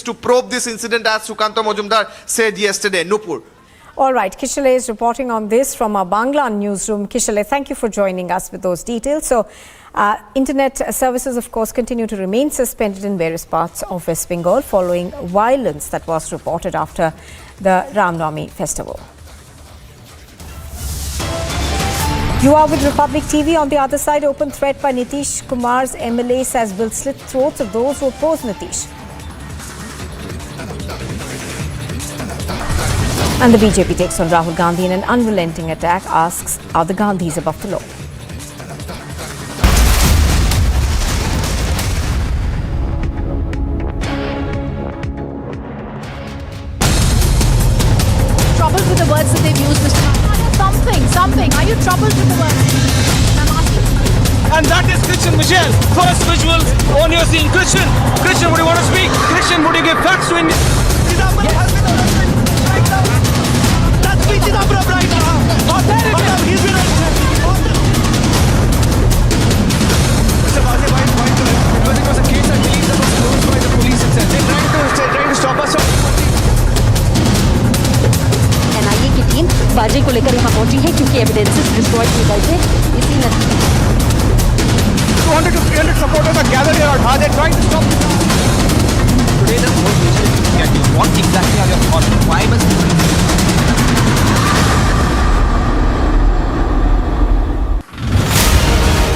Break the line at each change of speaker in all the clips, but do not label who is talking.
to probe this incident, as Sukanta Majumdar said yesterday. Nupur.
All right, Kishale is reporting on this from our Bangla newsroom. Kishale, thank you for joining us with those details. So, internet services, of course, continue to remain suspended in various parts of West Bengal following violence that was reported after the Ram Navami festival. You are with Republic TV. On the other side, open threat by Nitish Kumar's MLA says will slit throats of those who oppose Nitish. And the BJP takes on Rahul Gandhi in an unrelenting attack, asks, are the Gandhis above the law?
Troubled with the words that they've used, Mr. Something. Are you troubled with the words? I'm asking.
And that is Christian Michel. First visual on your scene. Christian, would you want to speak? Christian, would you give facts to India? That speech is abrupt right now. He's been because it was a case, I believe, that was closed by the police itself. They're trying to stop us.
NIA की team बाजे को लेकर यहाँ पहुंची है क्योंकि evidences destroy किए गए थे इसी में
200 to 300 supporters are gathered here at Hooghly. They're trying to stop today. The whole nation is looking at you. What exactly are your thoughts? Why must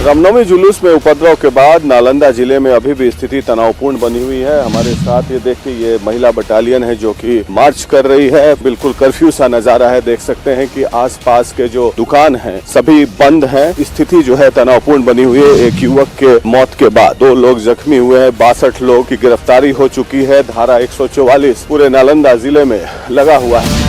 Ramnavami जुलूस में उपद्रव के बाद नालंदा जिले में अभी भी स्थिति तनावपूर्ण बनी हुई है। हमारे साथ ये देखिए, ये महिला बटालियन है जो कि मार्च कर रही है। बिल्कुल कर्फ्यू सा नजारा है। देख सकते हैं कि आसपास के जो दुकान हैं सभी बंद हैं। स्थिति जो है तनावपूर्ण बनी हुई है। एक युवक के मौत के बाद 2 लोग जख्मी हुए हैं। 62 लोग की गिरफ्तारी हो चुकी है। धारा 144 पूरे नालंदा जिले में लगा हुआ है।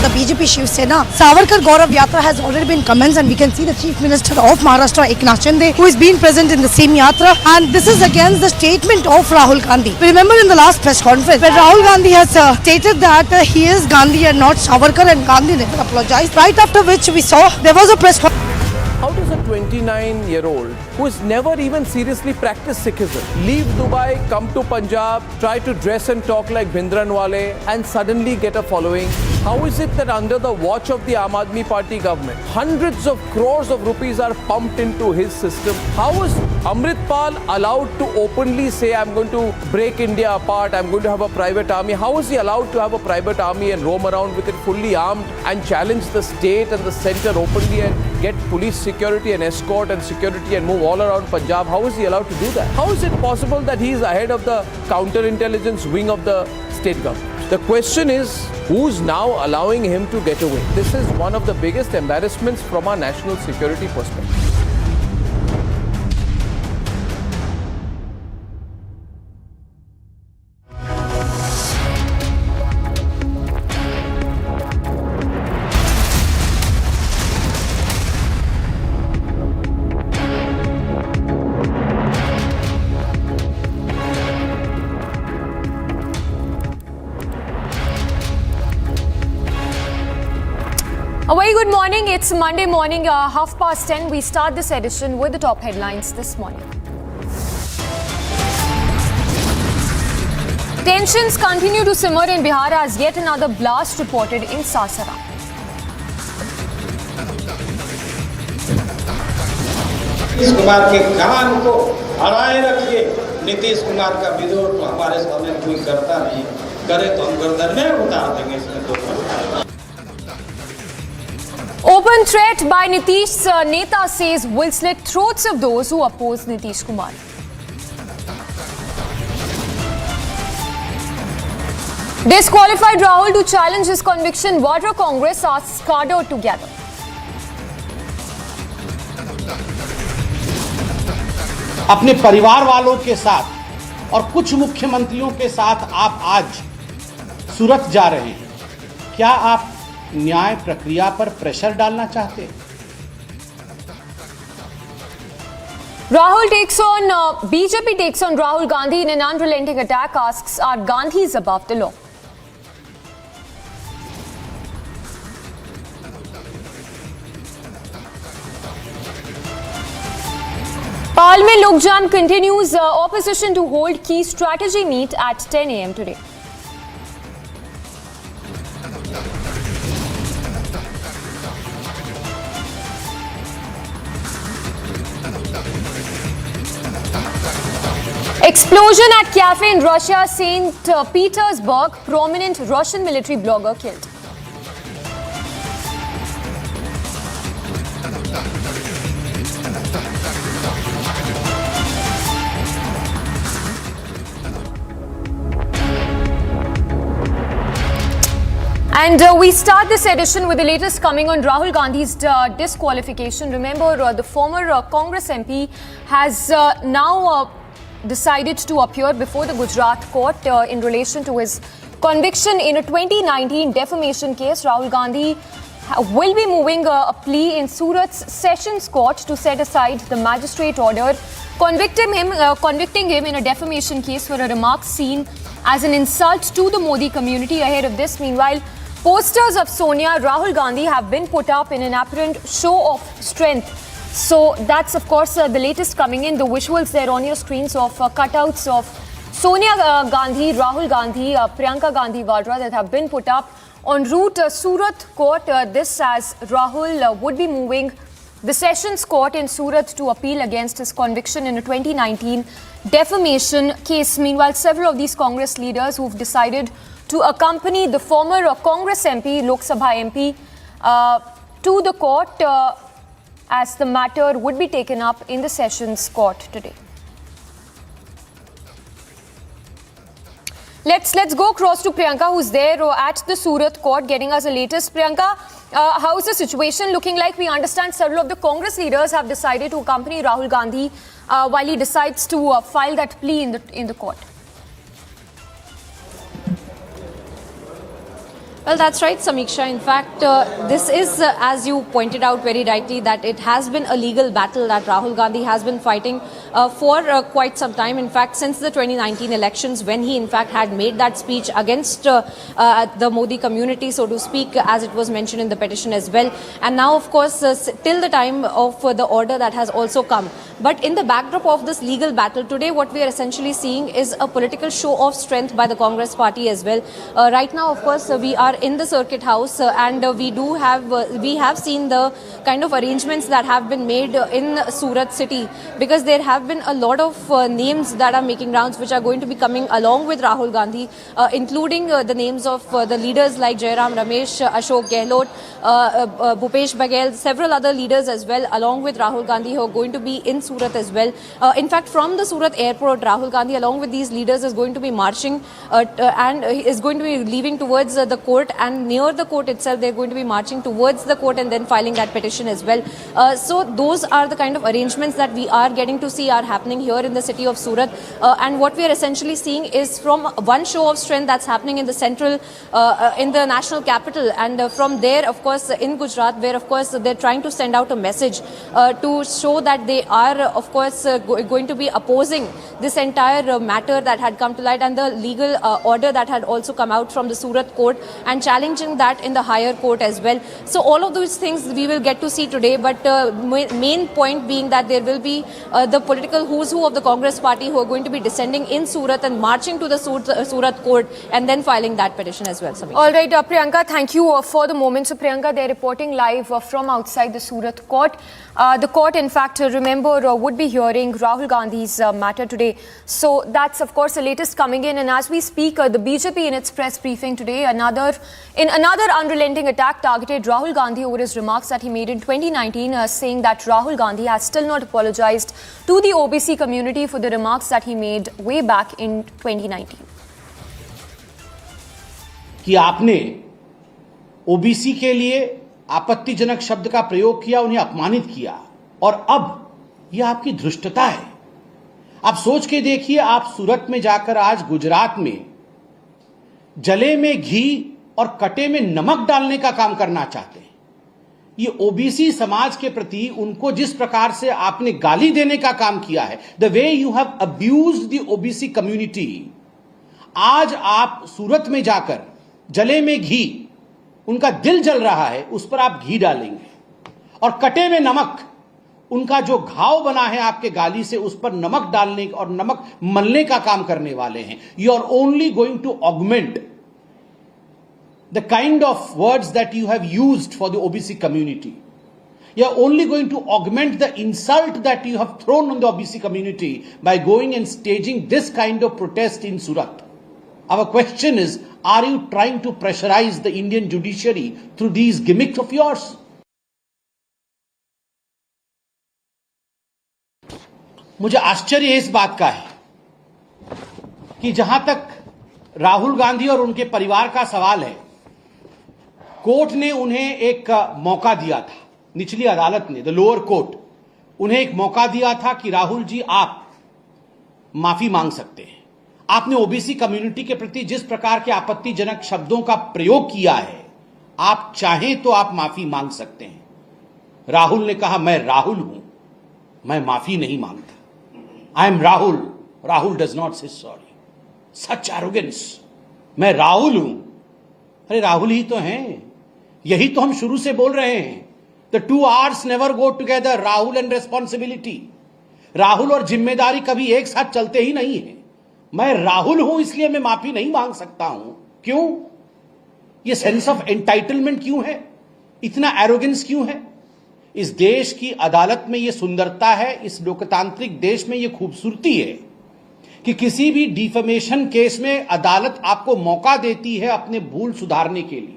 The BJP Shiv Sena Savarkar Gaurav Yatra has already been commenced, and we can see the Chief Minister of Maharashtra Eknath Shinde, who has been present in the same yatra, and this is against the statement of Rahul Gandhi. We remember in the last press conference where Rahul Gandhi has stated that he is Gandhi and not Savarkar, and Gandhi never apologized, right after which we saw there was a press conference.
How does a 29-year-old who has never even seriously practiced Sikhism leave Dubai, come to Punjab, try to dress and talk like Bhindranwale and suddenly get a following? How is it that under the watch of the Aam Aadmi Party government, hundreds of crores of rupees are pumped into his system? How is Amritpal allowed to openly say, I'm going to break India apart, I'm going to have a private army? How is he allowed to have a private army and roam around with it fully armed and challenge the state and the center openly and get police security and escort and security and move all around Punjab? How is he allowed to do that? How is it possible that he is ahead of the counterintelligence wing of the state government? The question is, who's now allowing him to get away? This is one of the biggest embarrassments from our national security perspective.
A very good morning. It's Monday morning, 10:30. We start this edition with the top headlines this morning. Tensions continue to simmer in Bihar as yet another blast reported in Sasaram.
Nitish Kumar के कान को अड़ाए रखिए। नीतीश कुमार का विरोध तो हमारे सामने कोई करता नहीं, करे तो हम गर्दन में उतार देंगे। इसमें तो
Open threat by Nitish Neta says will slit throats of those who oppose Nitish Kumar. Disqualified Rahul to challenge his conviction. Water Congress asks cadre to gather.
अपने परिवार वालों के साथ और कुछ मुख्यमंत्रियों के साथ आप आज सूरत जा रहे हैं। क्या आप न्याय प्रक्रिया पर प्रेशर डालना चाहते हैं?
Rahul takes on BJP takes on Rahul Gandhi in an unrelenting attack, asks are Gandhis above the law? Bhopal mein logjam continues. Opposition to hold key strategy meet at 10 a.m. today. Explosion at cafe in Russia, St. Petersburg. Prominent Russian military blogger killed. And we start this edition with the latest coming on Rahul Gandhi's disqualification. Remember, the former Congress MP has now decided to appear before the Gujarat court in relation to his conviction in a 2019 defamation case. Rahul Gandhi will be moving a plea in Surat's Sessions Court to set aside the magistrate order convicting him in a defamation case for a remark seen as an insult to the Modi community. Ahead of this, meanwhile, posters of Sonia, Rahul Gandhi have been put up in an apparent show of strength. So that's, of course, the latest coming in. The visuals there on your screens of cutouts of Sonia Gandhi, Rahul Gandhi, Priyanka Gandhi Vadra that have been put up en route Surat court. This as Rahul would be moving the Sessions Court in Surat to appeal against his conviction in a 2019 defamation case. Meanwhile, several of these Congress leaders who've decided to accompany the former Congress MP, Lok Sabha MP, to the court as the matter would be taken up in the Sessions Court today. Let's go across to Priyanka, who's there at the Surat court, getting us the latest. Priyanka, how is the situation looking like? We understand several of the Congress leaders have decided to accompany Rahul Gandhi while he decides to file that plea in the court.
Well, that's right, Samiksha. In fact, this is, as you pointed out very rightly, that it has been a legal battle that Rahul Gandhi has been fighting for quite some time. In fact, since the 2019 elections, when he in fact had made that speech against the Modi community, so to speak, as it was mentioned in the petition as well. And now, of course, till the time of the order that has also come. But in the backdrop of this legal battle, today what we are essentially seeing is a political show of strength by the Congress party as well. Right now, of course, we are in the circuit house and we have seen the kind of arrangements that have been made in Surat city, because there have been a lot of names that are making rounds which are going to be coming along with Rahul Gandhi, including the names of the leaders like Jairam Ramesh, Ashok Gehlot, Bhupesh Baghel, several other leaders as well, along with Rahul Gandhi, who are going to be in Surat as well. In fact, from the Surat airport, Rahul Gandhi along with these leaders is going to be marching and is going to be leaving towards the court, and near the court itself they're going to be marching towards the court and then filing that petition as well. So those are the kind of arrangements that we are getting to see are happening here in the city of Surat, and what we are essentially seeing is from one show of strength that's happening in the central, in the national capital, and from there, of course, in Gujarat, where of course they're trying to send out a message to show that they are of course going to be opposing this entire matter that had come to light and the legal order that had also come out from the Surat court, and challenging that in the higher court as well. So all of those things we will get to see today, but main point being that there will be the political who's who of the Congress party who are going to be descending in Surat and marching to the Surat court and then filing that petition as well. Samiksha.
All right, Priyanka, thank you for the moment. So Priyanka, they're reporting live from outside the Surat court. The court, in fact, remember, would be hearing Rahul Gandhi's matter today. So that's, of course, the latest coming in. And as we speak, the BJP in its press briefing today, another unrelenting attack targeted Rahul Gandhi over his remarks that he made in 2019, saying that Rahul Gandhi has still not apologized to the OBC community for the remarks that he made way back in 2019.
कि आपने OBC के लिए आपत्तिजनक शब्द का प्रयोग किया, उन्हें अपमानित किया, और अब यह आपकी धृष्टता है। आप सोच के देखिए, आप सूरत में जाकर आज गुजरात में जले में घी और कटे में नमक डालने का काम करना चाहते हैं। ये ओबीसी समाज के प्रति उनको जिस प्रकार से आपने गाली देने का काम किया है, the way you have abused the OBC community, आज आप सूरत में जाकर जले में घी, उनका दिल जल रहा है, उस पर आप घी डालेंगे, और कटे में नमक, उनका जो घाव बना है आपके गाली से, उस पर नमक डालने और नमक मलने का काम करने वाले हैं. You are only going to augment the kind of words that you have used for the OBC community. You are only going to augment the insult that you have thrown on the OBC community by going and staging this kind of protest in Surat. Our question is, are you trying to pressurize the Indian judiciary through these gimmicks of yours? मुझे आश्चर्य इस बात का है कि जहां तक राहुल गांधी और उनके परिवार का सवाल है, कोर्ट ने उन्हें एक मौका दिया था. निचली अदालत ने, द लोअर कोर्ट, उन्हें एक मौका दिया था कि राहुल जी आप माफी मांग सकते हैं. आपने ओबीसी कम्युनिटी के प्रति जिस प्रकार के आपत्तिजनक शब्दों का प्रयोग किया है, आप चाहें तो आप माफी मांग सकते हैं. राहुल ने कहा, मैं राहुल हूं, मैं माफी नहीं मांगता. I am Rahul, Rahul does not से सॉरी. सच एरोगेंस. मैं राहुल हूं. अरे राहुल ही तो हैं. यही तो हम शुरू से बोल रहे हैं. The two R's never go together, Rahul and responsibility. Rahul और जिम्मेदारी कभी एक साथ चलते ही नहीं है. मैं राहुल हूं इसलिए मैं माफी नहीं मांग सकता हूं. क्यों? ये सेंस ऑफ एंटाइटलमेंट क्यों है? इतना एरोगेंस क्यों है? इस देश की अदालत में ये सुंदरता है, इस लोकतांत्रिक देश में ये खूबसूरती है कि किसी भी डिफेमेशन केस में अदालत आपको मौका देती है अपने भूल सुधारने के लिए.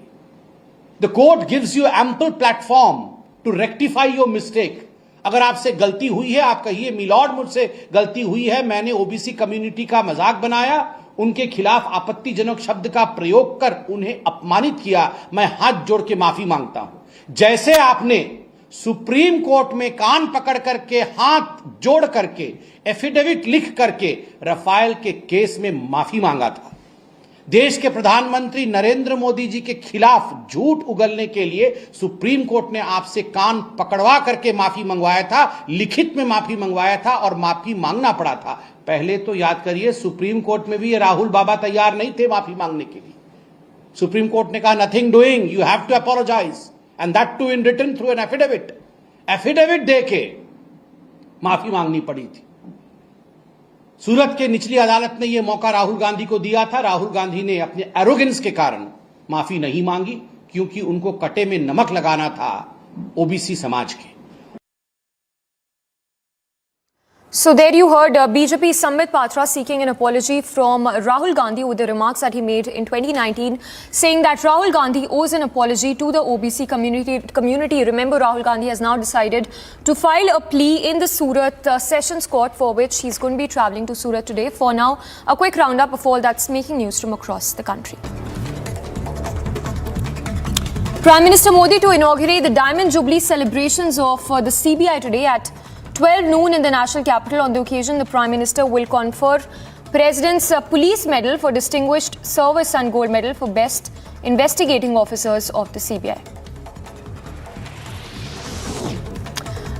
The court gives you ample platform to rectify your mistake. अगर आपसे गलती हुई है, आप कहिए मिलॉर्ड मुझसे गलती हुई है, मैंने ओबीसी कम्युनिटी का मजाक बनाया, उनके खिलाफ आपत्तिजनक शब्द का प्रयोग कर उन्हें अपमानित किया, मैं हाथ जोड़ के माफी मांगता हूं. जैसे आपने सुप्रीम कोर्ट में कान पकड़ करके, हाथ जोड़ करके, एफिडेविट लिख करके रफाल के केस में माफी मांगा था. देश के प्रधानमंत्री नरेंद्र मोदी जी के खिलाफ झूठ उगलने के लिए सुप्रीम कोर्ट ने आपसे कान पकड़वा करके माफी मंगवाया था, लिखित में माफी मंगवाया था और माफी मांगना पड़ा था. पहले तो याद करिए, सुप्रीम कोर्ट में भी ये राहुल बाबा तैयार नहीं थे माफी मांगने के लिए. सुप्रीम कोर्ट ने कहा nothing doing, you have to apologise and that too in written through an affidavit. Affidavit देके माफी मांगनी पड़ी थी. सूरत के निचली अदालत ने यह मौका राहुल गांधी को दिया था. राहुल गांधी ने अपने एरोगेंस के कारण माफी नहीं मांगी, क्योंकि उनको कटे में नमक लगाना था ओबीसी समाज के.
So there you heard BJP Sambit Patra seeking an apology from Rahul Gandhi with the remarks that he made in 2019, saying that Rahul Gandhi owes an apology to the OBC community. Remember, Rahul Gandhi has now decided to file a plea in the Surat Sessions Court, for which he's going to be travelling to Surat today. For now, a quick roundup of all that's making news from across the country. Prime Minister Modi to inaugurate the Diamond Jubilee celebrations of the CBI today at 12 noon in the national capital. On the occasion, the Prime Minister will confer President's Police Medal for Distinguished Service and Gold Medal for Best Investigating Officers of the CBI.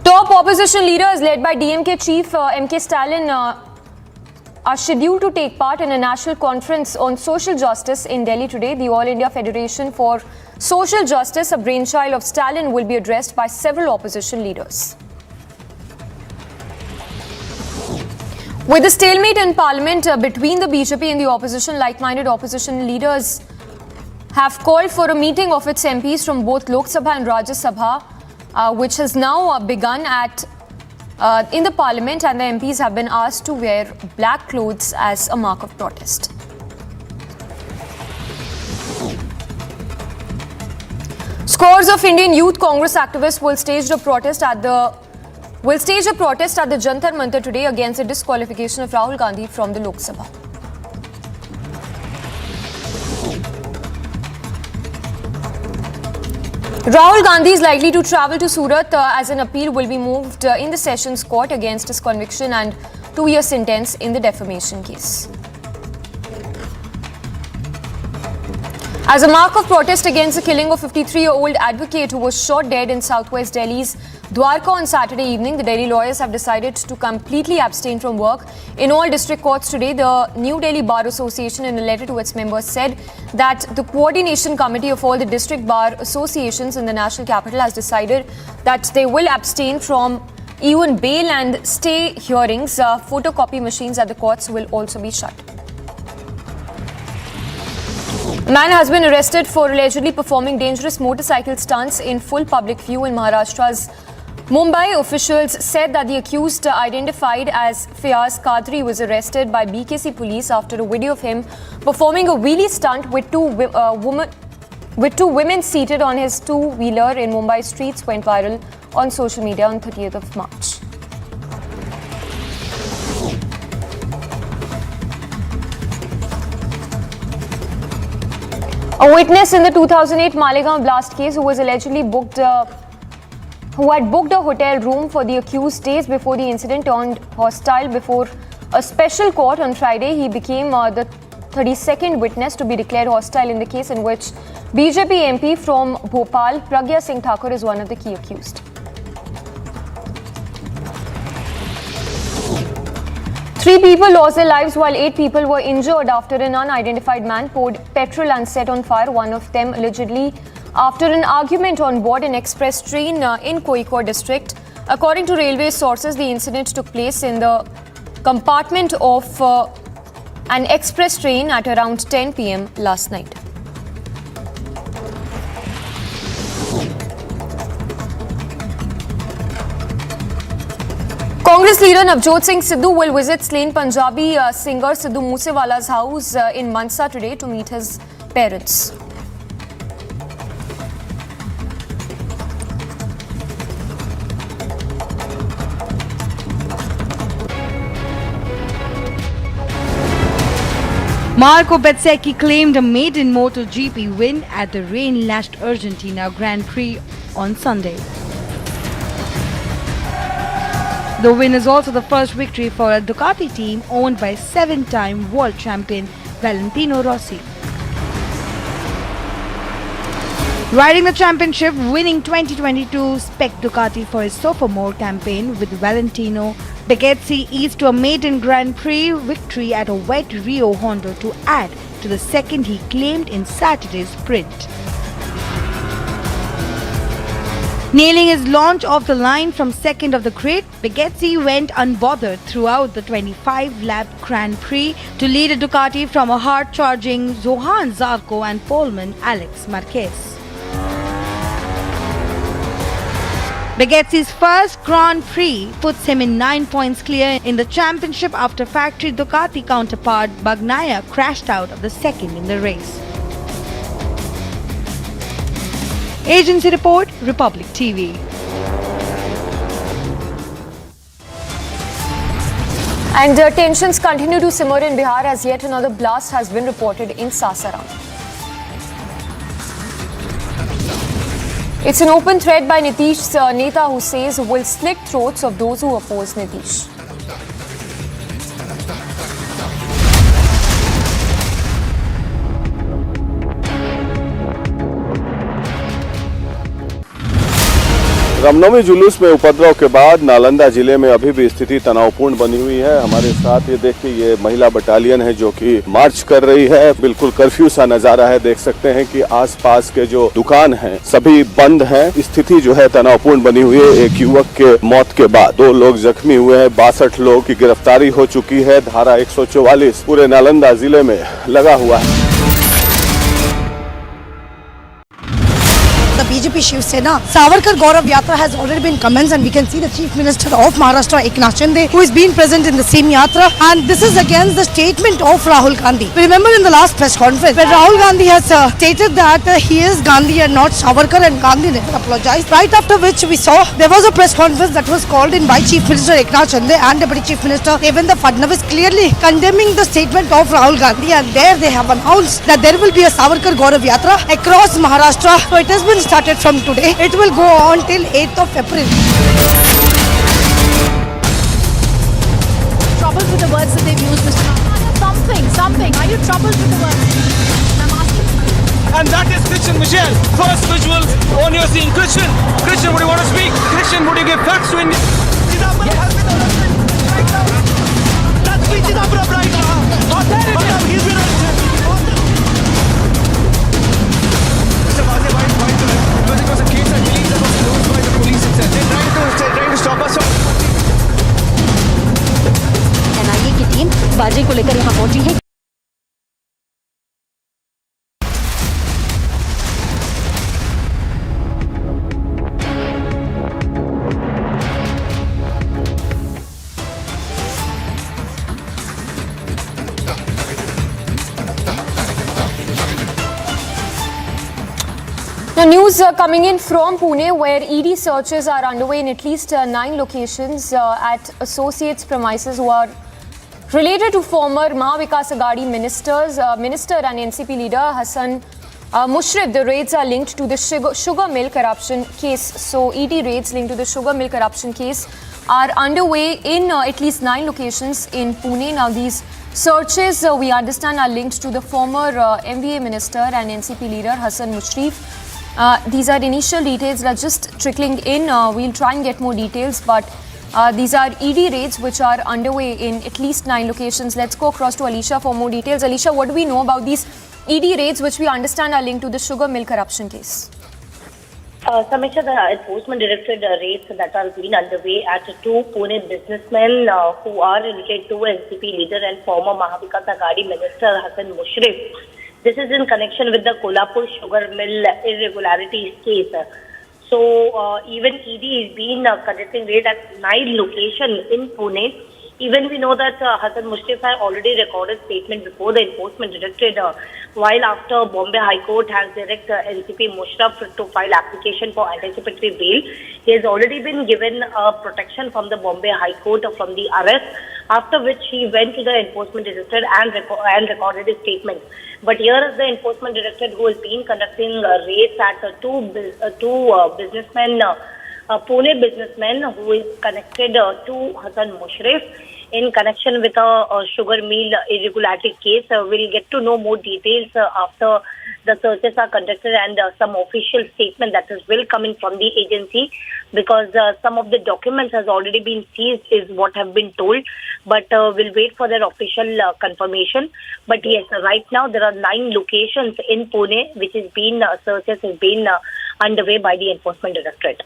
Top opposition leaders led by DMK Chief MK Stalin are scheduled to take part in a national conference on social justice in Delhi today. The All India Federation for Social Justice, a brainchild of Stalin, will be addressed by several opposition leaders. With the stalemate in Parliament between the BJP and the opposition, like-minded opposition leaders have called for a meeting of its MPs from both Lok Sabha and Rajya Sabha, which has now begun in the Parliament, and the MPs have been asked to wear black clothes as a mark of protest. Scores of Indian Youth Congress activists will stage a protest at the Jantar Mantar today against the disqualification of Rahul Gandhi from the Lok Sabha. Rahul Gandhi is likely to travel to Surat as an appeal will be moved in the Sessions Court against his conviction and 2-year sentence in the defamation case. As a mark of protest against the killing of 53-year-old advocate who was shot dead in southwest Delhi's Dwarka on Saturday evening, the Delhi lawyers have decided to completely abstain from work in all district courts today. The New Delhi Bar Association, in a letter to its members, said that the coordination committee of all the district bar associations in the national capital has decided that they will abstain from even bail and stay hearings. Photocopy machines at the courts will also be shut. A man has been arrested for allegedly performing dangerous motorcycle stunts in full public view in Maharashtra's Mumbai. Officials said that the accused, identified as Fiyaz Qadri, was arrested by BKC police after a video of him performing a wheelie stunt with two women seated on his two-wheeler in Mumbai streets went viral on social media on 30th of March. A witness in the 2008 Malegaon blast case who had booked a hotel room for the accused days before the incident turned hostile before a special court on Friday. He became the 32nd witness to be declared hostile in the case in which BJP MP from Bhopal, Pragya Singh Thakur, is one of the key accused. 3 people lost their lives while 8 people were injured after an unidentified man poured petrol and set on fire one of them allegedly after an argument on board an express train in Kozhikode district. According to railway sources, the incident took place in the compartment of an express train at around 10 p.m. last night. Congress leader Navjot Singh Sidhu will visit slain Punjabi singer Sidhu Moosewala's house in Mansa today to meet his parents.
Marco Bezzecchi claimed a maiden MotoGP win at the rain-lashed Argentina Grand Prix on Sunday. The win is also the first victory for a Ducati team owned by 7-time world champion Valentino Rossi. Riding the championship, winning 2022 Spec Ducati for his sophomore campaign with Valentino, Bezzecchi eased to a maiden Grand Prix victory at a wet Rio Hondo to add to the second he claimed in Saturday's sprint. Nailing his launch off the line from second of the grid, Bezzecchi went unbothered throughout the 25-lap Grand Prix to lead a Ducati from a hard-charging Johann Zarco and poleman Alex Marquez. Bezzecchi's first Grand Prix puts him in 9 points clear in the championship after factory Ducati counterpart Bagnaia crashed out of the second in the race. Agency report, Republic TV.
And tensions continue to simmer in Bihar as yet another blast has been reported in Sasaram. It's an open threat by Nitish's Neta who says will slit throats of those who oppose Nitish.
Ramnavami जुलूस में उपद्रव के बाद नालंदा जिले में अभी भी स्थिति तनावपूर्ण बनी हुई है। हमारे साथ ये देखिए ये महिला बटालियन है जो कि मार्च कर रही है। बिल्कुल कर्फ्यू सा नजारा है। देख सकते हैं कि आसपास के जो दुकान हैं सभी बंद हैं। स्थिति जो है तनावपूर्ण बनी हुई है। एक युवक के मौत के बाद 2 लोग जख्मी हुए हैं। 62 लोग की गिरफ्तारी हो चुकी है। धारा 144 पूरे नालंदा जिले में लगा हुआ है।
The BJP Shiv Sena Savarkar Gaurav Yatra has already been commenced, and we can see the Chief Minister of Maharashtra Eknath Shinde who is being present in the same yatra, and this is against the statement of Rahul Gandhi. We remember in the last press conference where Rahul Gandhi has stated that he is Gandhi and not Savarkar, and Gandhi never apologized. Right after which we saw there was a press conference that was called in by Chief Minister Eknath Shinde and Deputy Chief Minister Devendra Fadnavis clearly condemning the statement of Rahul Gandhi, and there they have announced that there will be a Savarkar Gaurav Yatra across Maharashtra. So it has been started from today. It will go on till 8th of April.
Troubled with the words that they've used, Mr. Something. Are you troubled with the words? I'm asking.
And that is Christian Michel. First visual on your scene. Christian, would you want to speak? Christian, would you give facts to India? That's Chidambaram right now. He's been arrested. Because it was a case, I believe, that was closed by the police itself. They're trying to stop us.
लेकर यहाँ पहुंची है। Now, news coming in from Pune, where ED searches are underway in at least 9 locations at associates' premises who are related to former Mahavikas Aghadi minister and NCP leader Hassan Mushrif. The raids are linked to the sugar mill corruption case. So, ED raids linked to the sugar mill corruption case are underway in at least 9 locations in Pune. Now, these searches, we understand, are linked to the former MVA minister and NCP leader Hassan Mushrif. These are initial details that are just trickling in. We'll try and get more details, but these are ED raids which are underway in at least 9 locations. Let's go across to Alisha for more details. Alisha, what do we know about these ED raids which we understand are linked to the sugar mill corruption case?
Samiksha, the enforcement directed raids that are being underway at 2 Pune businessmen who are related to NCP leader and former Mahavikas Aghadi minister Hassan Mushrif. This is in connection with the Kolhapur sugar mill irregularities case. So, even ED is being conducting raid at 9 locations in Pune. Even we know that Hassan Mushrif has already recorded statement before the enforcement directed while after Bombay High Court has directed NCP Mushrif to file application for anticipatory bail. He has already been given protection from the Bombay High Court from the arrest, after which he went to the enforcement directorate and recorded his statement. But here is the enforcement directorate who has been conducting raids at two businessmen, Pune businessmen who is connected to Hassan Mushrif in connection with a sugar mill irregularity case. We'll get to know more details after the searches are conducted and some official statement that will come in from the agency, because some of the documents has already been seized is what have been told, but we'll wait for their official confirmation. But yes, right now there are 9 locations in Pune which is being searches has been underway by the enforcement directorate.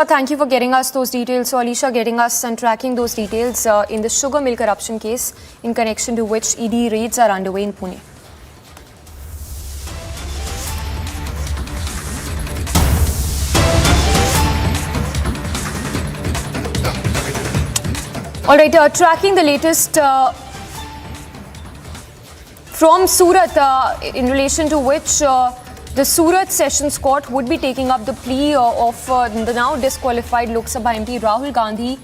Thank you for getting us those details. So, Alisha, getting us and tracking those details in the sugar mill corruption case, in connection to which ED raids are underway in Pune. All right, tracking the latest from Surat, in relation to which the Surat Sessions Court would be taking up the plea of the now disqualified Lok Sabha MP Rahul Gandhi.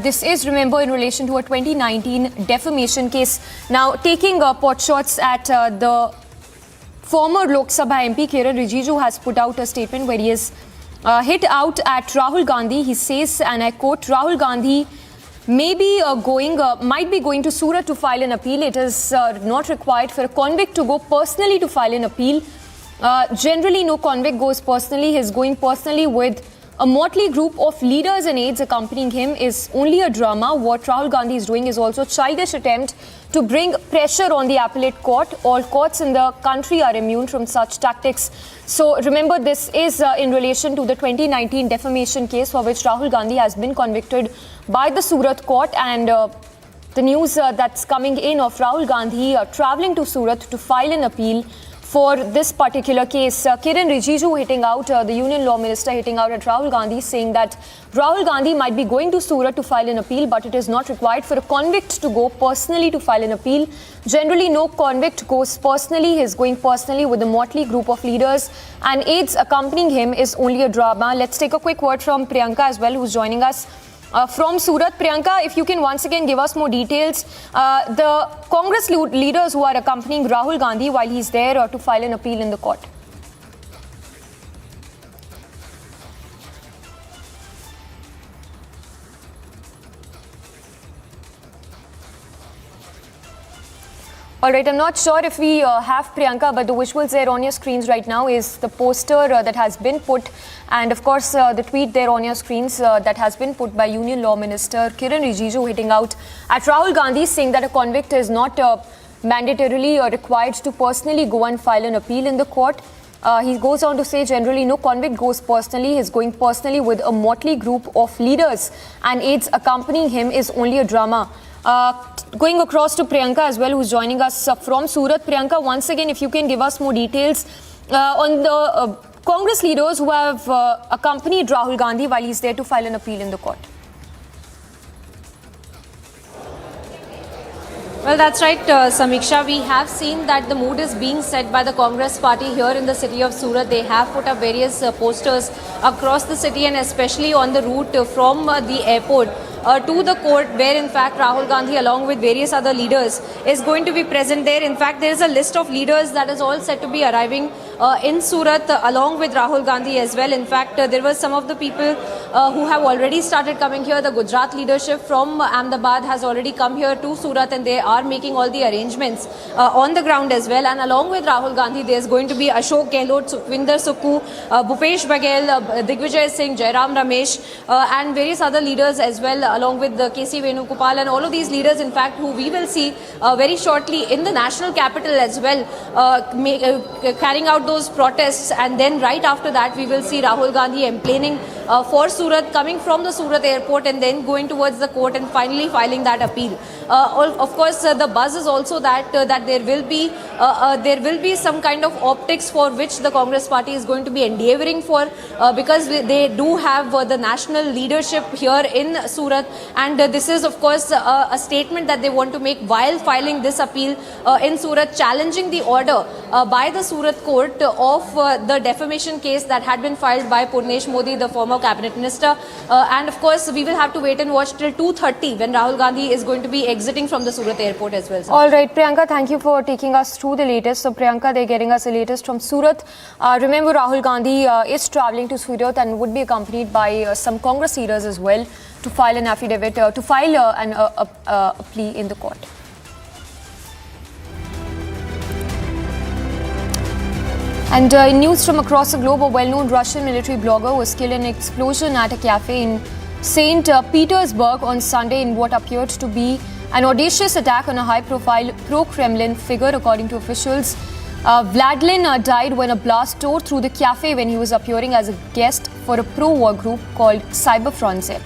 This is, remember, in relation to a 2019 defamation case. Now, taking pot shots at the former Lok Sabha MP Kiran Rijiju has put out a statement where he has hit out at Rahul Gandhi. He says, and I quote, Rahul Gandhi might be going to Surat to file an appeal. It is not required for a convict to go personally to file an appeal. Generally, no convict goes personally. He is going personally with a motley group of leaders and aides accompanying him is only a drama. What Rahul Gandhi is doing is also a childish attempt to bring pressure on the appellate court. All courts in the country are immune from such tactics. So remember, this is in relation to the 2019 defamation case for which Rahul Gandhi has been convicted by the Surat court, and the news that's coming in of Rahul Gandhi travelling to Surat to file an appeal for this particular case. Kiran Rijiju hitting out, the Union Law Minister hitting out at Rahul Gandhi, saying that Rahul Gandhi might be going to Surat to file an appeal, but it is not required for a convict to go personally to file an appeal. Generally, no convict goes personally. He is going personally with a motley group of leaders, and aides accompanying him is only a drama. Let's take a quick word from Priyanka as well, who's joining us from Surat. Priyanka, if you can once again give us more details. The Congress leaders who are accompanying Rahul Gandhi while he's there to file an appeal in the court. All right, I'm not sure if we have Priyanka, but the visuals there on your screens right now is the poster that has been put, and of course the tweet there on your screens that has been put by Union Law Minister Kiran Rijiju hitting out at Rahul Gandhi, saying that a convict is not mandatorily required to personally go and file an appeal in the court. He goes on to say, generally no convict goes personally. He's going personally with a motley group of leaders and aides accompanying him is only a drama. Going across to Priyanka as well, who's joining us from Surat. Priyanka, once again, if you can give us more details on the Congress leaders who have accompanied Rahul Gandhi while he's there to file an appeal in the court.
Well, that's right, Samiksha. We have seen that the mood is being set by the Congress party here in the city of Surat. They have put up various posters across the city and especially on the route from the airport to the court, where in fact Rahul Gandhi along with various other leaders is going to be present there. In fact, there is a list of leaders that is all set to be arriving in Surat along with Rahul Gandhi as well. In fact, there were some of the people who have already started coming here. The Gujarat leadership from Ahmedabad has already come here to Surat and they are making all the arrangements on the ground as well. And along with Rahul Gandhi, there is going to be Ashok Gehlot, Sukhvinder Sukhu, Bhupesh Baghel, Digvijay Singh, Jairam Ramesh and various other leaders as well, along with KC Venugopal and all of these leaders, in fact, who we will see very shortly in the national capital as well, carrying out those protests. And then right after that, we will see Rahul Gandhi emplaining for Surat, coming from the Surat airport and then going towards the court and finally filing that appeal. Of course, the buzz is also that there will be some kind of optics for which the Congress party is going to be endeavoring for, because they do have the national leadership here in Surat, and this is of course a statement that they want to make while filing this appeal in Surat, challenging the order by the Surat court of the defamation case that had been filed by Purnesh Modi, the former cabinet minister. And of course, we will have to wait and watch till 2:30 when Rahul Gandhi is going to be exiting from the Surat airport as well.
All right, Priyanka, thank you for taking us through the latest. So, Priyanka, they're getting us the latest from Surat. Remember, Rahul Gandhi is travelling to Surat and would be accompanied by some Congress leaders as well to file an affidavit, to file a plea in the court. And in news from across the globe, a well-known Russian military blogger was killed in an explosion at a cafe in St. Petersburg on Sunday in what appeared to be an audacious attack on a high-profile pro-Kremlin figure, according to officials. Vladlen died when a blast tore through the cafe when he was appearing as a guest for a pro-war group called Cyberfront Z.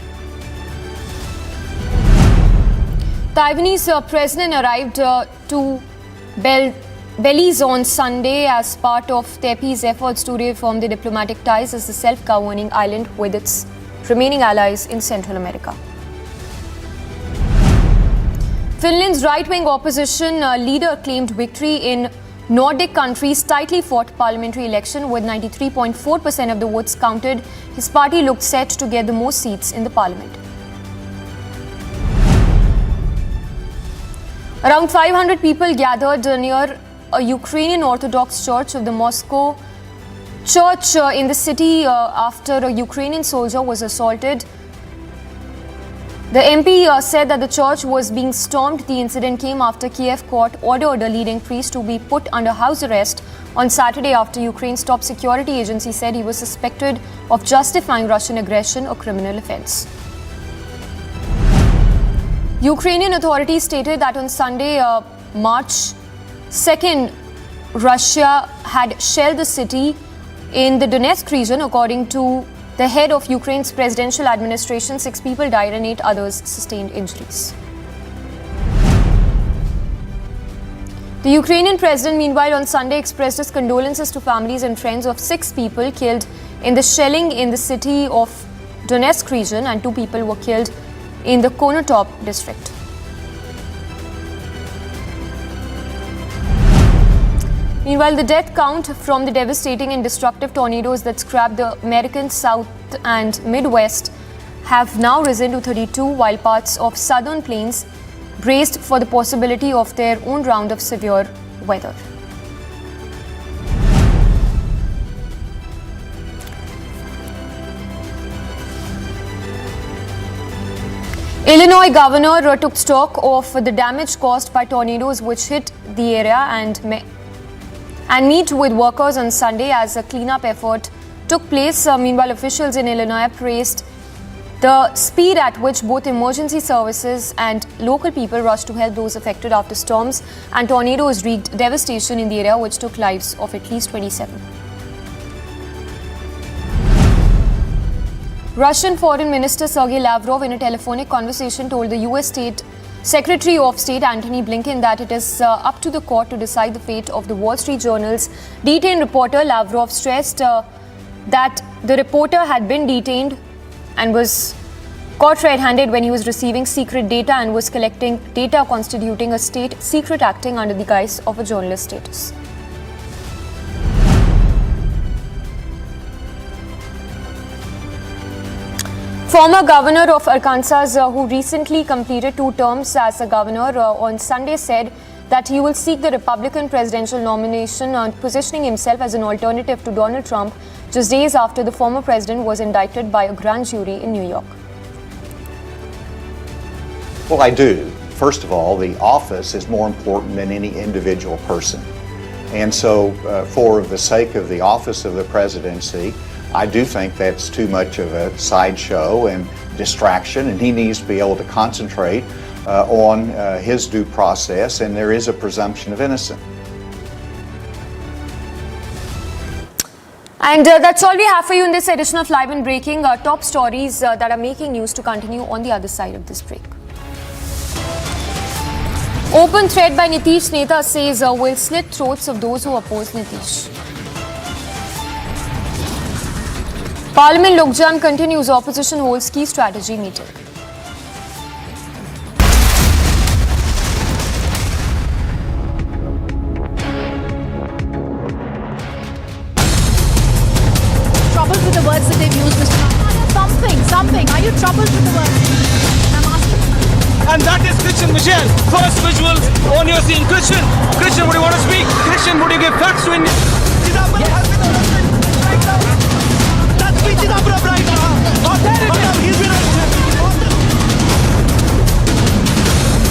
Taiwanese president arrived to Belize on Sunday as part of TEPI's efforts to reform the diplomatic ties as the self-governing island with its remaining allies in Central America. Finland's right-wing opposition leader claimed victory in Nordic country's tightly fought parliamentary election with 93.4% of the votes counted. His party looked set to get the most seats in the parliament. Around 500 people gathered near a Ukrainian Orthodox church of the Moscow church in the city after a Ukrainian soldier was assaulted. The MP said that the church was being stormed. The incident came after Kiev court ordered a leading priest to be put under house arrest on Saturday after Ukraine's top security agency said he was suspected of justifying Russian aggression, a criminal offense. Ukrainian authorities stated that on Sunday, March 2nd, Russia had shelled the city in the Donetsk region. According to the head of Ukraine's presidential administration, 6 people died and 8 others sustained injuries. The Ukrainian president, meanwhile, on Sunday expressed his condolences to families and friends of 6 people killed in the shelling in the city of Donetsk region, and 2 people were killed in the Konotop district. Meanwhile, the death count from the devastating and destructive tornadoes that scrapped the American South and Midwest have now risen to 32, while parts of southern plains braced for the possibility of their own round of severe weather. Illinois governor took stock of the damage caused by tornadoes which hit the area and meet with workers on Sunday as a cleanup effort took place. Meanwhile, officials in Illinois praised the speed at which both emergency services and local people rushed to help those affected after storms and tornadoes wreaked devastation in the area, which took lives of at least 27. Russian Foreign Minister Sergei Lavrov, in a telephonic conversation, told the US State Secretary of State Antony Blinken that it is up to the court to decide the fate of the Wall Street Journal's detained reporter. Lavrov stressed that the reporter had been detained and was caught red-handed when he was receiving secret data and was collecting data constituting a state secret, acting under the guise of a journalist status. Former governor of Arkansas, who recently completed 2 terms as a governor, on Sunday said that he will seek the Republican presidential nomination, positioning himself as an alternative to Donald Trump, just days after the former president was indicted by a grand jury in New York.
Well, I do. First of all, the office is more important than any individual person. And so for the sake of the office of the presidency, I do think that's too much of a sideshow and distraction, and he needs to be able to concentrate on his due process, and there is a presumption of innocence.
And that's all we have for you in this edition of Live and Breaking. Top stories that are making news to continue on the other side of this break. Open threat by Nitish Neta says will slit throats of those who oppose Nitish. Parliament Logjam continues. Opposition holds key strategy meeting.
Troubled with the words that they've used, Mr. Something. Are you troubled with the words? I'm asking.
And that is Christian Michel. First visuals on your scene. Christian, would you want to speak? Christian, would you give facts to India? Chidambaram has been arrested right now. That's me, Chidambaram right now. He's been arrested.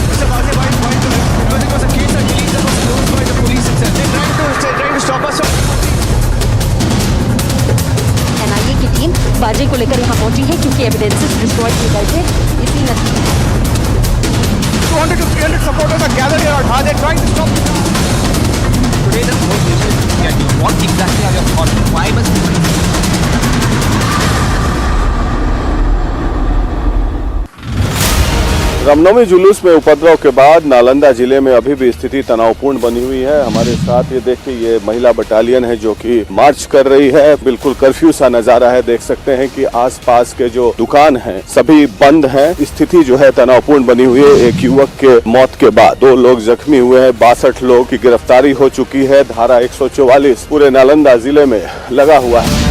Mr. Bhagya, why because it was a case, I believe, that was closed by the police itself. They're trying to stop us.
NIA की team बाजे को लेकर यहाँ पहुंची है क्योंकि evidences destroy किए गए थे इसी नतीजे
200 to 300 supporters are gathered here at Hooghly trying to stop today the whole nation is looking at you. What exactly are your thoughts? Why must we
Ramnavami जुलूस में उपद्रव के बाद नालंदा जिले में अभी भी स्थिति तनावपूर्ण बनी हुई है। हमारे साथ ये देखिए ये महिला बटालियन है जो कि मार्च कर रही है। बिल्कुल कर्फ्यू सा नजारा है। देख सकते हैं कि आसपास के जो दुकान हैं सभी बंद हैं। स्थिति जो है तनावपूर्ण बनी हुई है। एक युवक के मौत के बाद 2 लोग जख्मी हुए हैं। 62 लोग की गिरफ्तारी हो चुकी है। धारा 144 पूरे नालंदा जिले में लगा हुआ है।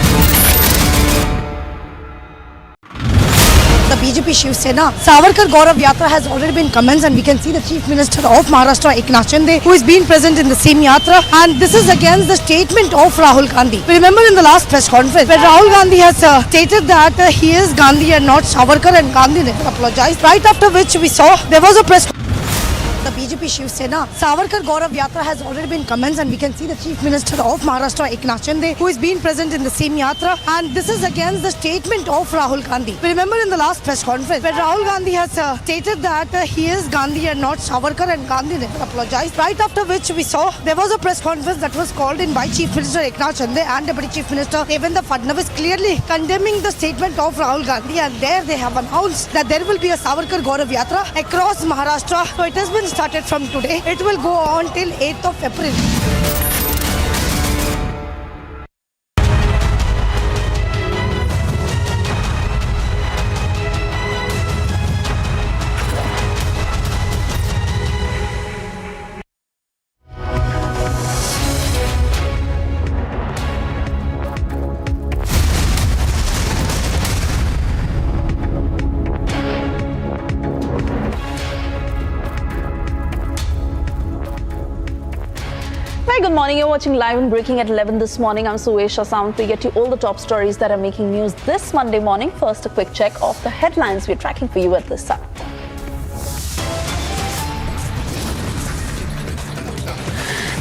The BJP Shiv Sena Savarkar Gaurav Yatra has already been commenced, and we can see the Chief Minister of Maharashtra Eknath Shinde who is being present in the same yatra, and this is against the statement of Rahul Gandhi. We remember in the last press conference where Rahul Gandhi has stated that he is Gandhi and not Savarkar, and Gandhi never apologized, right after which we saw there was a press the BJP Shiv Sena Savarkar Gaurav Yatra has already been commenced, and we can see the Chief Minister of Maharashtra Eknath Shinde who is being present in the same yatra, and this is against the statement of Rahul Gandhi. We remember in the last press conference where Rahul Gandhi has stated that he is Gandhi and not Savarkar, and Gandhi never apologized, right after which we saw there was a press conference that was called in by Chief Minister Eknath Shinde and Deputy Chief Minister Devendra Fadnavis clearly condemning the statement of Rahul Gandhi, and there they have announced that there will be a Savarkar Gaurav Yatra across Maharashtra. So it has been started from today. It will go on till 8th of April.
Good morning. You're watching Live and Breaking at 11 this morning. I'm Suesha Sound. We get you all the top stories that are making news this Monday morning. First, a quick check of the headlines we're tracking for you at this time.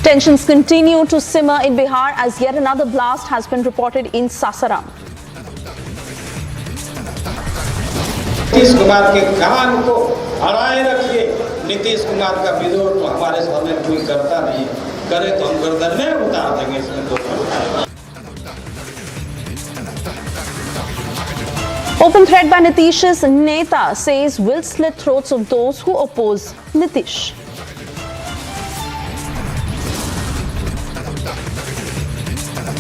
Tensions continue to simmer in Bihar as yet another blast has been reported in Sasaram.
Nitish Kumar के कान को अड़ाए रखिए। नीतीश कुमार का विरोध तो हमारे सामने कोई करता नहीं है। करे तो हम गर्दन में उतार देंगे इसमें तो
Open threat by Nitish's Neta says will slit throats of those who oppose Nitish.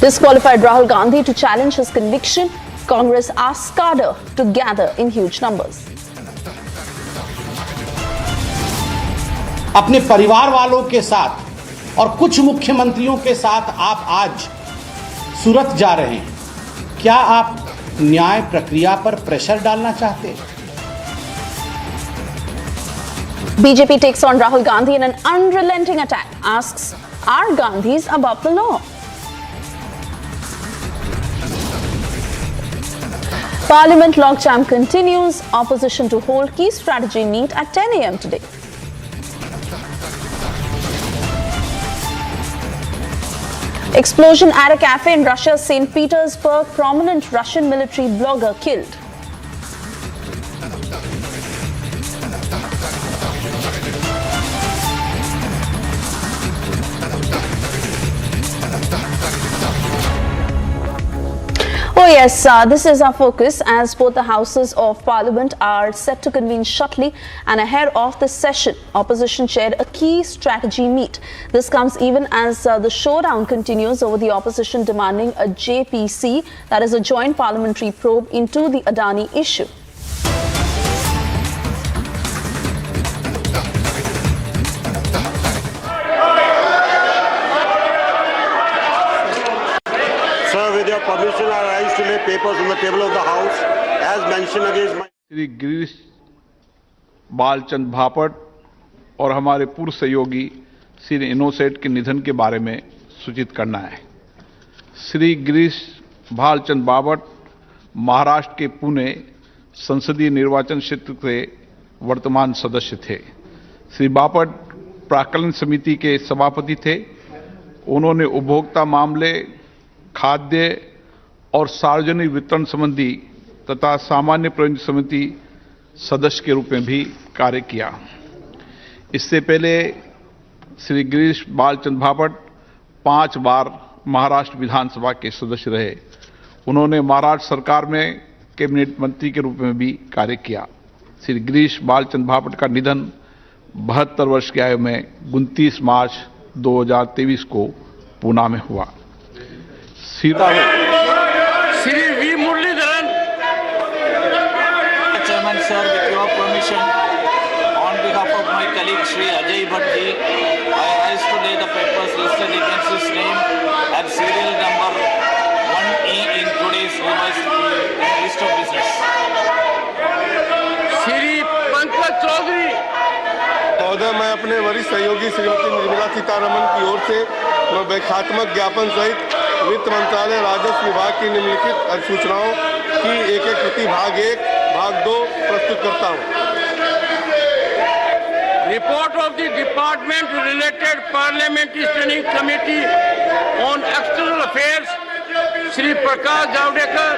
Disqualified Rahul Gandhi to challenge his conviction. Congress asks cadre to gather in huge numbers.
अपने परिवार वालों के साथ और कुछ मुख्यमंत्रियों के साथ आप आज सूरत जा रहे हैं। क्या आप न्याय प्रक्रिया पर प्रेशर डालना चाहते हैं?
BJP takes on Rahul Gandhi in an unrelenting attack. Asks, are Gandhis above the law? Parliament logjam continues. Opposition to hold key strategy meet at 10 a.m. today. Explosion at a cafe in Russia's St. Petersburg. Prominent Russian military blogger killed. Oh yes, this is our focus as both the houses of parliament are set to convene shortly, and ahead of the session, opposition chaired a key strategy meet. This comes even as the showdown continues over the opposition demanding a JPC, that is a joint parliamentary probe into the Adani issue.
With your permission, I rise to lay papers on the table of the House as mentioned against my...
Shri Girish Balchand भापट और हमारे पूर्व सहयोगी श्री इनोसेट के निधन के बारे में सूचित करना है। श्री गिरीश बालचंद भापट महाराष्ट्र के पुणे संसदीय निर्वाचन क्षेत्र के वर्तमान सदस्य थे। श्री बापट प्राक्कलन समिति के सभापति थे। उन्होंने उपभोक्ता मामले, खाद्य और सार्वजनिक वितरण संबंधी तथा सामान्य प्रयोजन समिति सदस्य के रूप में भी कार्य किया। इससे पहले श्री गिरीश बालचंद भापट 5 बार महाराष्ट्र विधानसभा के सदस्य रहे। उन्होंने महाराष्ट्र सरकार में कैबिनेट मंत्री के रूप में भी कार्य किया। श्री गिरीश बालचंद भापट का निधन 72 वर्ष की आयु में 29 मार्च 2023 को पूना में हुआ।
Shri V Muralidharan,
Chairman sir, with your permission, on behalf of my colleague Shri Ajay Bhatt ji, I rise to lay the papers listed against his name at serial number 1E in today's list of business.
Shri Pankaj Chaudhary,
महोदय, मैं अपने वरिष्ठ सहयोगी श्रीमती निर्मला सीतारमण की ओर से व्याख्यात्मक ज्ञापन सहित वित्त मंत्रालय राजस्व विभाग की निम्नलिखित अधिसूचनाओं की एक प्रति भाग 1, भाग 2 प्रस्तुत करता हूं।
Report of the department related parliamentary standing committee on external affairs Shri Prakash Javadekar,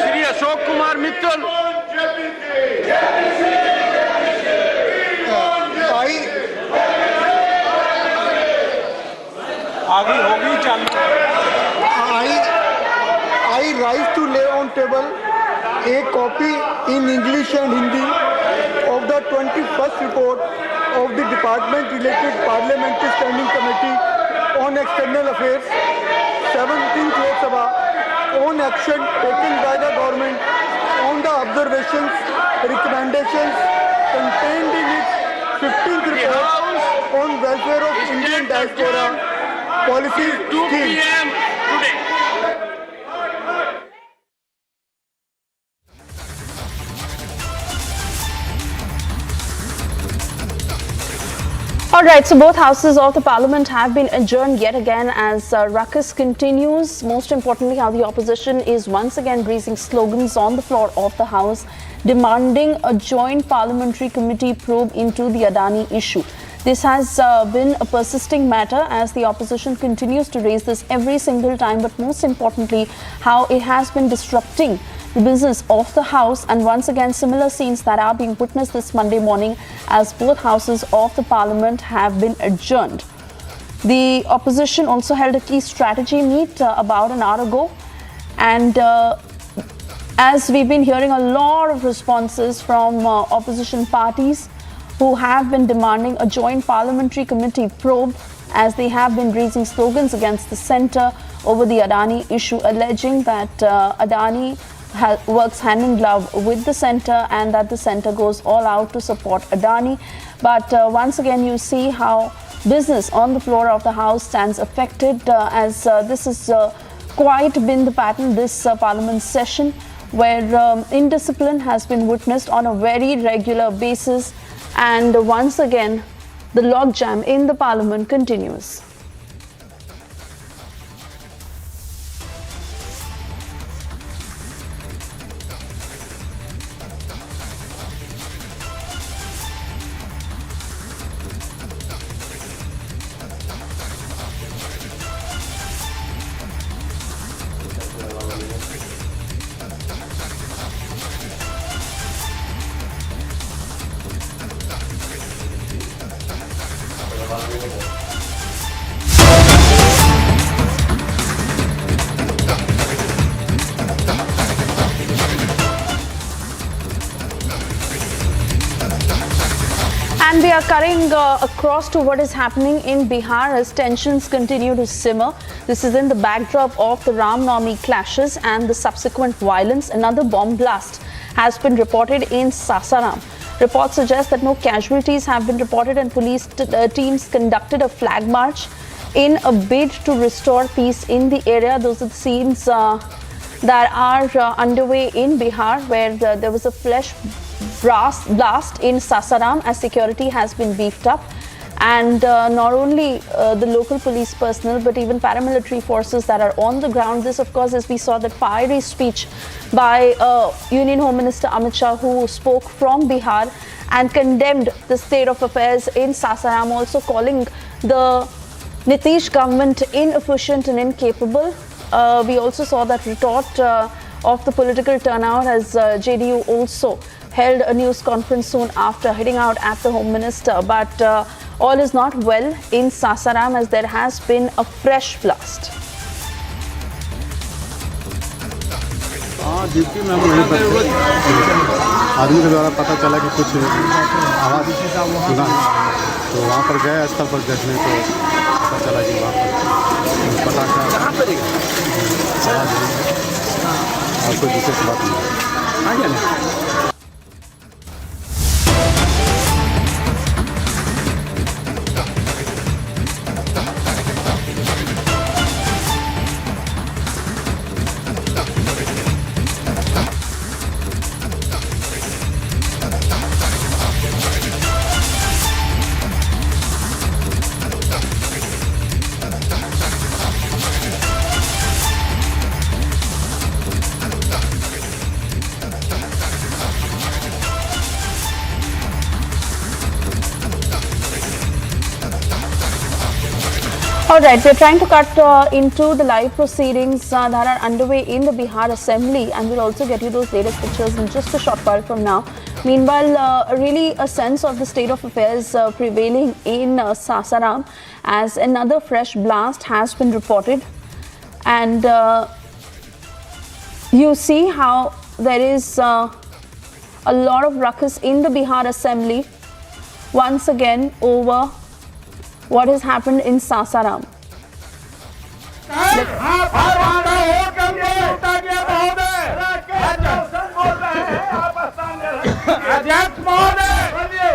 Shri Ashok Kumar Mittal,
आगे होगी चालू। I rise to lay on table a copy in English and Hindi of the 21st report of the Department Related Parliamentary Standing Committee on External Affairs, 17th Lok Sabha, on action taken by the government on the observations, recommendations contained in its 15th report on welfare of Indian diaspora policy 2 p.m. today.
All right, so both houses of the parliament have been adjourned yet again as ruckus continues. Most importantly, how the opposition is once again raising slogans on the floor of the house, demanding a joint parliamentary committee probe into the Adani issue. This has been a persisting matter as the opposition continues to raise this every single time, but most importantly, how it has been disrupting the business of the House, and once again similar scenes that are being witnessed this Monday morning as both houses of the parliament have been adjourned. The opposition also held a key strategy meet about an hour ago, And as we've been hearing a lot of responses from opposition parties who have been demanding a joint parliamentary committee probe, as they have been raising slogans against the centre over the Adani issue, alleging that Adani works hand in glove with the centre and that the centre goes all out to support Adani. But once again, you see how business on the floor of the House stands affected, as this has quite been the pattern this Parliament session, where indiscipline has been witnessed on a very regular basis. And once again, the logjam in the Parliament continues. And we are cutting across to what is happening in Bihar as tensions continue to simmer. This is in the backdrop of the Ram Navami clashes and the subsequent violence. Another bomb blast has been reported in Sasaram. Reports suggest that no casualties have been reported, and police teams conducted a flag march in a bid to restore peace in the area. Those are the scenes that are underway in Bihar, where there was a flash blast in Sasaram as security has been beefed up. And not only the local police personnel, but even paramilitary forces that are on the ground. This, of course, as we saw that fiery speech by Union Home Minister Amit Shah, who spoke from Bihar and condemned the state of affairs in Sasaram, also calling the Nitish government inefficient and incapable. We also saw that retort of the political turnout as JDU also held a news conference soon after hitting out at the Home Minister. But all is not well in Sasaram as there has been a fresh blast.
Duty में हम वहीं पर आदमी के द्वारा पता चला कि कुछ आवाज़ सुना, तो वहाँ पर गए स्थल पर देखने को पता चला कि वहाँ पर पटाखा आवाज़ और कोई विशेष बात नहीं।
Alright, we're trying to cut into the live proceedings that are underway in the Bihar Assembly, and we'll also get you those latest pictures in just a short while from now. Meanwhile, really a sense of the state of affairs prevailing in Sasaram as another fresh blast has been reported. And you see how there is a lot of ruckus in the Bihar Assembly once again over what has happened in Sasaram.
अध्यक्ष महोदय